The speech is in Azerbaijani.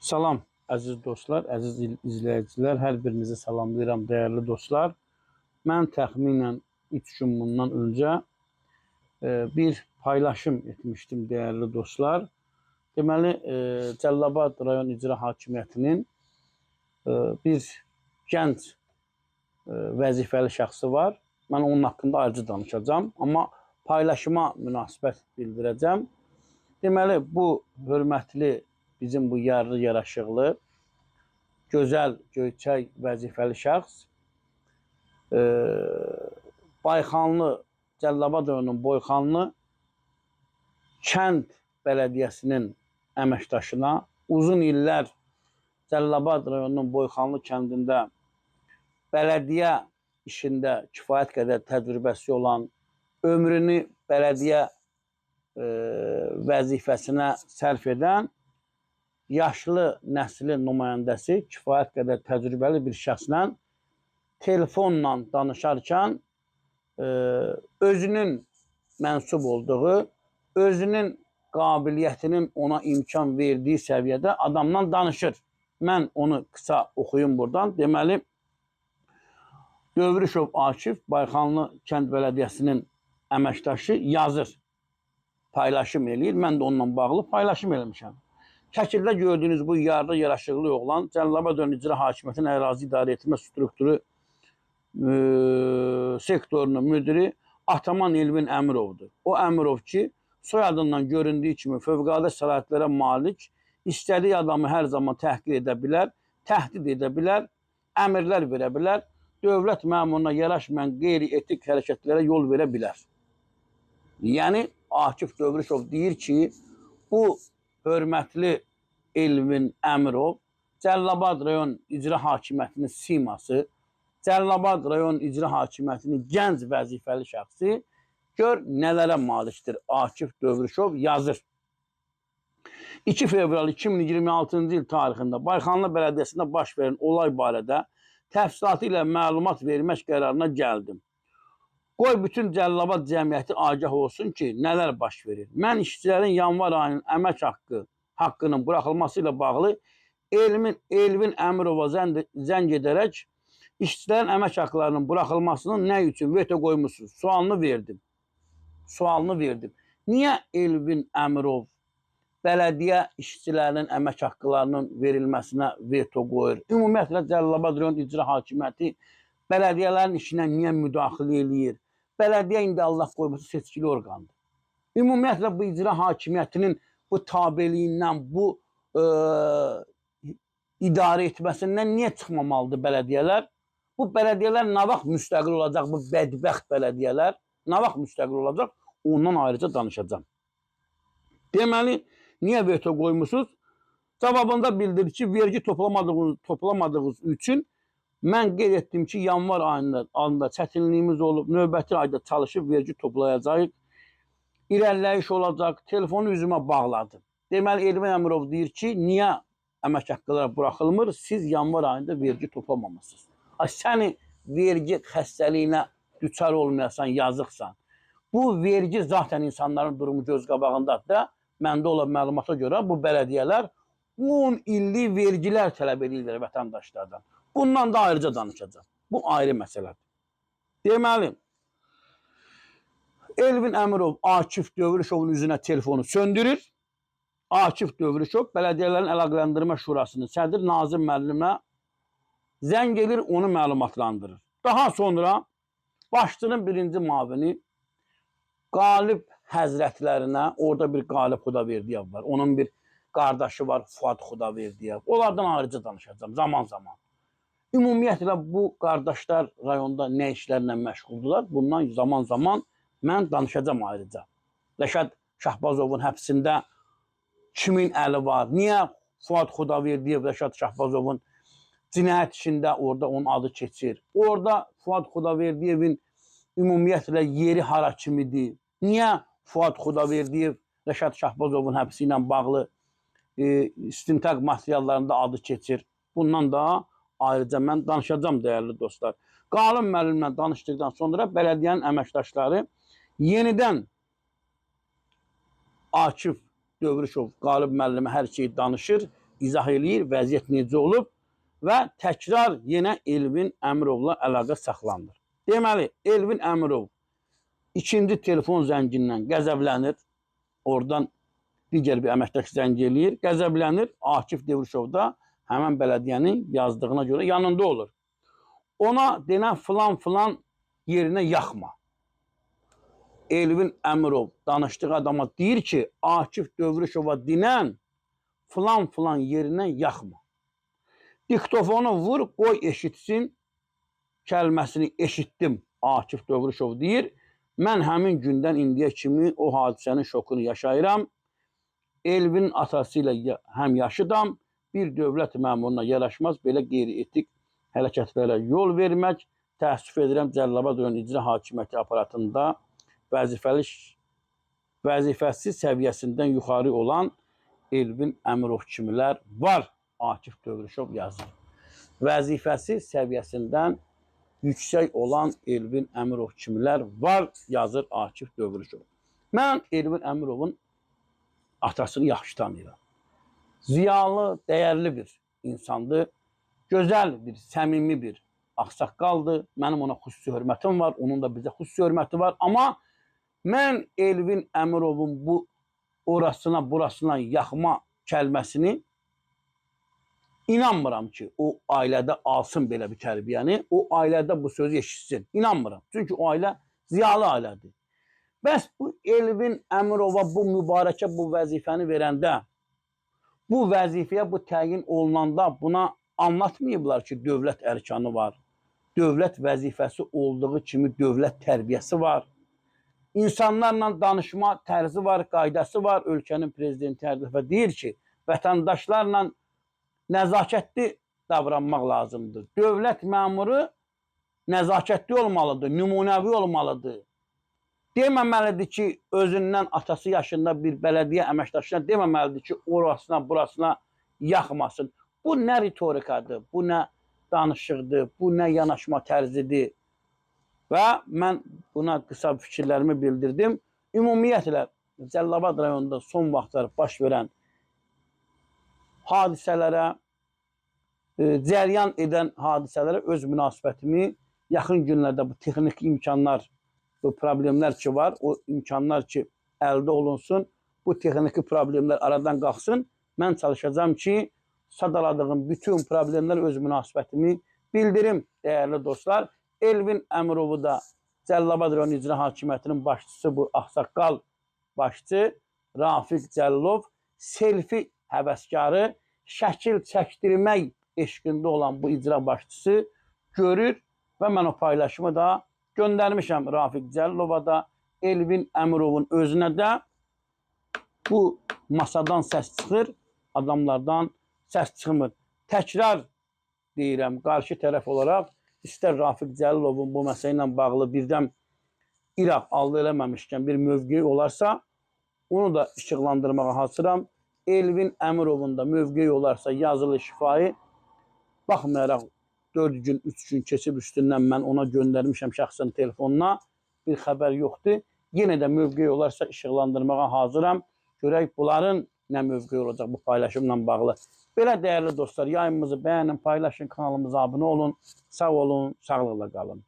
Salam, əziz dostlar, əziz izləyicilər, hər birinizi salamlayıram, dəyərli dostlar. Mən təxminən 3 gün bundan öncə bir paylaşım etmişdim, dəyərli dostlar. Deməli, Cəlilabad rayon icra hakimiyyətinin bir gənc vəzifəli şəxsi var. Mən onun haqqında ayrıca danışacağım, amma paylaşıma münasibət bildirəcəm. Deməli, bu hörmətli bizim bu yarlı, yaraşıqlı, gözəl, göyçək, vəzifəli şəxs Bayxanlı, Cəlilabad rayonunun Boyxanlı kənd bələdiyyəsinin əməkdaşına uzun illər Cəlilabad rayonunun Boyxanlı kəndində bələdiyyə işində kifayət qədər təcrübəsi olan, ömrünü bələdiyyə vəzifəsinə sərf edən yaşlı nəslin nümayəndəsi, kifayət qədər təcrübəli bir şəxslə telefonla danışarkən özünün mənsub olduğu, özünün qabiliyyətinin ona imkan verdiyi səviyyədə adamla danışır. Mən onu qısa oxuyum buradan. Deməli, Dövrüşov Akif, Bayxanlı kənd bələdiyyəsinin əməkdaşı yazır, paylaşım eləyir. Mən də onunla bağlı paylaşım eləmişəm. Şəkildə gördüyünüz bu yarlı, yaraşıqlı oğlan Cəlilabad rayon icra hakimiyyətinin ərazi idarə etmə strukturu sektorunun müdiri Ataman Elvin Əmirovdur. O Əmirov ki, soyadından göründüyü kimi fövqəladə səlahiyyətlərə malik, istədiyi adamı hər zaman təhqir edə bilər, təhdid edə bilər, əmrlər verə bilər, dövlət məmuruna yaraşmayan qeyri-etik hərəkətlərə yol verə bilər. Yəni, Akif Dövrüşov deyir ki, bu hörmətli Elvin Əmirov, Cəlilabad rayon icra hakimiyyətinin siması, Cəlilabad rayon icra hakimiyyətinin gənc vəzifəli şəxsi gör nələrə malikdir Akif Dövrüşov yazır. 2 fevral 2026-cı il tarixində Bayxanlı bələdiyyəsində baş verən olay barədə təfsilatı ilə məlumat vermək qərarına gəldim. Qoy bütün Cəlilabad cəmiyyəti agah olsun ki, nələr baş verir. Mən işçilərin yanvar ayının əmək haqqının buraxılması ilə bağlı Elvin Əmirova zəng edərək işçilərin əmək haqqlarının buraxılmasının nə üçün veto qoymusunuz? Sualını verdim. Niyə Elvin Əmirov bələdiyyə işçilərinin əmək haqqlarının verilməsinə veto qoyur? Ümumiyyətlə, Cəlilabad rayon icra hakimiyyəti bələdiyyələrin işinə niyə müdaxilə eləyir? Bələdiyyə indi Allah qoyması seçkili orqandır. Ümumiyyətlə, bu icra hakimiyyətinin bu tabeliyindən, bu idarə etməsindən niyə çıxmamalıdır bələdiyyələr? Bu bələdiyyələr nə vaxt müstəqil olacaq, bu bədbəxt bələdiyyələr nə vaxt müstəqil olacaq? Ondan ayrıca danışacağım. Deməli, niyə veto qoymusunuz? Cavabında bildirdi ki, vergi toplamadığınız üçün mən qeyd etdim ki, yanvar ayında çətinliyimiz olub, növbəti ayda çalışıb vergi toplayacaq, irəliləyiş olacaq, telefonu üzümə bağladı. Deməli, Elvin Əmirov deyir ki, niyə əmək haqqları buraxılmır, siz yanvar ayında vergi toplamamışsınız. Səni vergi xəstəliyinə düçar olmayasan, yazıqsan. Bu vergi zaten insanların durumu göz qabağındadır da, məndə olan məlumata görə bu bələdiyyələr 10 illik vergilər tələb edirlər vətəndaşlardan. Bundan da ayrıca danışacağım. Bu ayrı məsələdir. Deməli, Elvin Əmirov Akif Dövrüşovun üzünə telefonu söndürür. Akif Dövrüşov Bələdiyyələrin Əlaqələndirmə Şurasının sədr Nazim müəlliminə zəng edir, onu məlumatlandırır. Daha sonra başçının birinci mavini Qalib Həzrətlərinə, orada bir Qalib Xudaverdiyev var, onun bir qardaşı var Fuad Xudaverdiyev. Onlardan ayrıca danışacağım zaman-zaman. Ümumiyyətlə, bu qardaşlar rayonda nə işlərlə məşğuldular? Bundan zaman-zaman mən danışacağım ayrıca. Rəşad Şahbazovun həbsində kimin əli var? Niyə Fuad Xudaverdiyev Rəşad Şahbazovun cinayət işində orada onun adı keçir? Orada Fuad Xudaverdiyevin ümumiyyətlə yeri hara kimidir? Niyə Fuad Xudaverdiyev Rəşad Şahbazovun həbsi ilə bağlı istintaq materiallarında adı keçir? Bundan da ayrıca mən danışacağım, dəyərli dostlar. Qalib müəllimlə danışdıqdan sonra bələdiyyənin əməkdaşları yenidən Akif Dövrüşov Qalib müəllimə hər şeyi danışır izah eləyir, vəziyyət necə olub və təkrar yenə Elvin Əmirovla əlaqə saxlanılır. Deməli, Elvin Əmirov ikinci telefon zəngindən qəzəblənir. Oradan digər bir əməkdaş zəng eləyir, qəzəblənir. Akif Devrişov da həmən bələdiyyənin yazdığına görə yanında olur. Ona denən filan yerinə yaxma. Elvin Əmirov danışdığı adama deyir ki, Akif Devrişova dinən filan yerinə yaxma. Diktofonu vur, qoy eşitsin kəlməsini eşitdim. Akif Devrişov deyir. Mən həmin gündən indiyə kimi o hadisənin şokunu yaşayıram. Elvin atası ilə həm yaşıdam. Bir dövlət məmuruna yaraşmaz belə qeyri-etik hərəkətlərə yol vermək. Təəssüf edirəm, Cəlilabad rayon icra hakimiyyəti aparatında vəzifəsi səviyyəsindən yuxarı olan Elvin Əmirov kimilər var, Akif Devrişov yazır. Vəzifəsi səviyyəsindən yüksək olan Elvin Əmirov kimilər var, yazır Akif Devrişov. Mən Elvin Əmirovun atasını yaxşı tanıyıram. Ziyalı, dəyərli bir insandır. Gözəl bir, səmimi bir ağsaqqaldır. Mənim ona xüsusi hörmətim var, onun da bizə xüsusi hörməti var. Amma mən Elvin Əmirovun bu orasına, burasına yaxma kəlməsini inanmıram ki, o ailədə alsın belə bir tərbiyəni, o ailədə bu sözü eşitsin. İnanmıram. Çünki o ailə ziyalı ailədir. Bəs bu Elvin Əmirova bu mübarəkə bu vəzifəni verəndə, bu vəzifəyə bu təyin olunanda buna anlatmayıblar ki, dövlət ərkanı var. Dövlət vəzifəsi olduğu kimi dövlət tərbiyəsi var. İnsanlarla danışma tərzi var, qaydası var. Ölkənin prezidenti hər dəfə deyir ki, vətəndaşlarla nəzakətli davranmaq lazımdır. Dövlət məmuru nəzakətli olmalıdır, nümunəvi olmalıdır. Deməməlidir ki, özündən atası yaşında bir bələdiyyə əməkdaşına deməməlidir ki, orasına, burasına yaxmasın. Bu nə ritorikadır, bu nə danışıqdır, bu nə yanaşma tərzidir. Və mən buna qısa fikirlərimi bildirdim. Ümumiyyətlə, Cəlilabad rayonunda son vaxtlar baş verən hadisələrə, cəryan edən hadisələrə öz münasibətimi yaxın günlərdə bu texniki imkanlar, bu problemlər ki var, o imkanlar ki əldə olunsun, bu texniki problemlər aradan qalxsın. Mən çalışacağım ki, sadaladığım bütün problemlər öz münasibətimi bildirim, dəyərli dostlar. Elvin Əmirovu da Cəlilabad rayon icra hakimiyyətinin başçısı, bu ağsaqqal başçı Rafiq Cəlilov, selfi həvəskarı, şəkil çəkdirmək eşqində olan bu icra başçısı görür və mən o paylaşımı da göndərmişəm Rafiq Cəlilova da, Elvin Əmirovun özünə də. Bu masadan səs çıxır, adamlardan səs çıxmır. Təkrar deyirəm, qarşı tərəf olaraq, istər Rafiq Cəlilovun bu məsələ ilə bağlı birdən İraq aldı eləməmişkən bir mövqeyi olarsa, onu da işıqlandırmağa hazıram. Elvin Əmirovun da mövqeyi olarsa yazılı şifahi, baxmayaraq 4 gün, 3 gün keçib üstündən mən ona göndərmişəm şəxsən telefonuna, bir xəbər yoxdur. Yenə də mövqeyi olarsa işıqlandırmağa hazıram. Görək bunların nə mövqeyi olacaq bu paylaşımla bağlı. Belə dəyərli dostlar, yayımımızı bəyənin, paylaşın, kanalımıza abunə olun. Sağ olun, sağlıqla qalın.